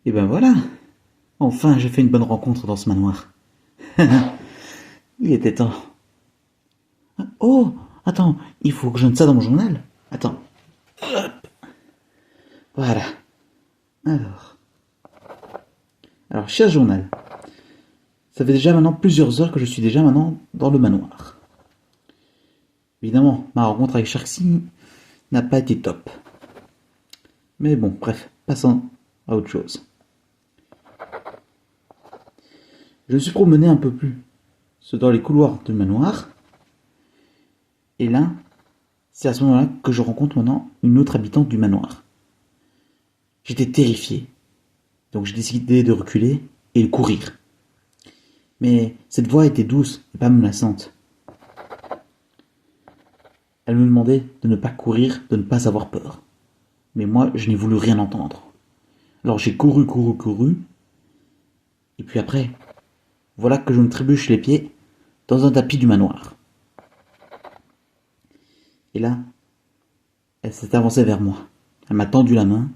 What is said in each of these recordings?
Et ben voilà, enfin j'ai fait une bonne rencontre dans ce manoir. Il était temps. Oh, attends, il faut que je note ça dans mon journal. Attends, voilà. Alors, alors, cher journal, ça fait déjà maintenant plusieurs heures que je suis déjà maintenant dans le manoir. Évidemment, ma rencontre avec Sharksy n'a pas été top. Mais bon, bref, passons à autre chose. Je me suis promené un peu plus dans les couloirs du manoir. Et là, c'est à ce moment-là que je rencontre maintenant une autre habitante du manoir. J'étais terrifié. Donc j'ai décidé de reculer et de courir. Mais cette voix était douce et pas menaçante. Elle me demandait de ne pas courir, de ne pas avoir peur. Mais moi, je n'ai voulu rien entendre. Alors j'ai couru. Et puis après, voilà que je me trébuche les pieds dans un tapis du manoir. Et là, elle s'est avancée vers moi. Elle m'a tendu la main.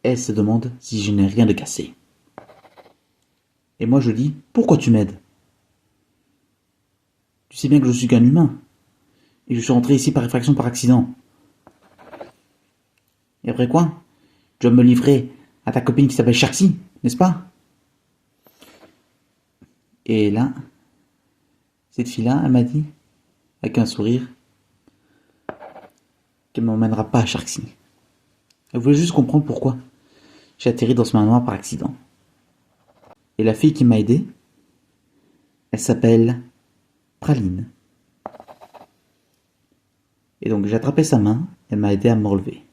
Elle se demande si je n'ai rien de cassé. Et moi je dis, pourquoi tu m'aides? Tu sais bien que je suis qu'un humain. Et je suis rentré ici par effraction, par accident. Et après quoi? Tu vas me livrer à ta copine qui s'appelle Sharksy, n'est-ce pas? Et là, cette fille-là, elle m'a dit, avec un sourire, qu'elle ne m'emmènera pas à Sharksy. Elle voulait juste comprendre pourquoi j'ai atterri dans ce manoir par accident. Et la fille qui m'a aidé, elle s'appelle Praline. Et donc j'ai attrapé sa main, elle m'a aidé à me relever.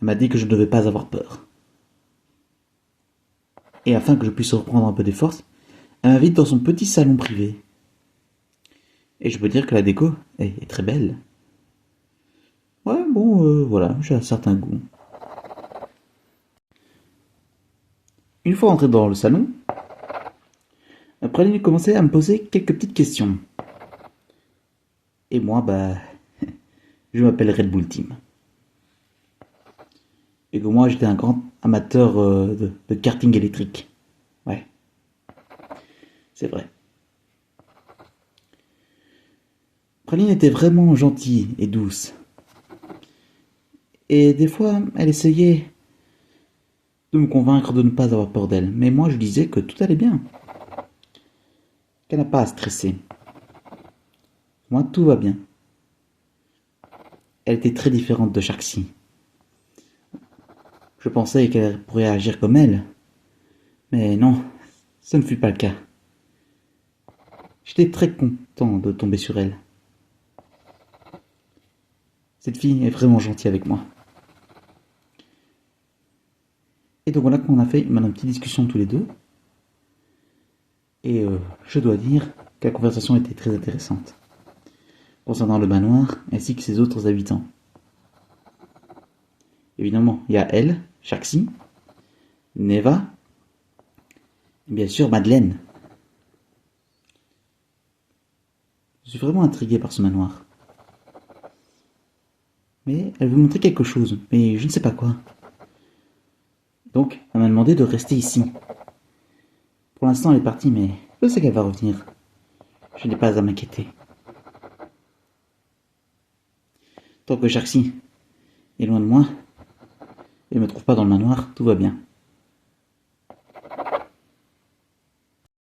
Elle m'a dit que je ne devais pas avoir peur. Et afin que je puisse reprendre un peu des forces, elle m'invite dans son petit salon privé. Et je peux dire que la déco est très belle. Ouais, bon, voilà, j'ai un certain goût. Une fois entré dans le salon, Praline commençait à me poser quelques petites questions. Et moi, bah, je m'appelle Red Bull Team. Et que moi, j'étais un grand amateur de karting électrique. Ouais, c'est vrai. Praline était vraiment gentille et douce. Et des fois, elle essayait de me convaincre de ne pas avoir peur d'elle. Mais moi, je disais que tout allait bien. Qu'elle n'a pas à stresser. Moi, tout va bien. Elle était très différente de Sharksy. Je pensais qu'elle pourrait agir comme elle. Mais non, ce ne fut pas le cas. J'étais très content de tomber sur elle. Cette fille est vraiment gentille avec moi. Et donc voilà qu'on a fait une petite discussion tous les deux. Et je dois dire que la conversation était très intéressante. Concernant le manoir ainsi que ses autres habitants. Évidemment, il y a elle, Sharksy, Neva, et bien sûr Madeleine. Je suis vraiment intrigué par ce manoir. Mais elle veut montrer quelque chose, mais je ne sais pas quoi. Donc, elle m'a demandé de rester ici. Pour l'instant, elle est partie, mais je sais qu'elle va revenir. Je n'ai pas à m'inquiéter. Tant que Sharksy est loin de moi et ne me trouve pas dans le manoir, tout va bien.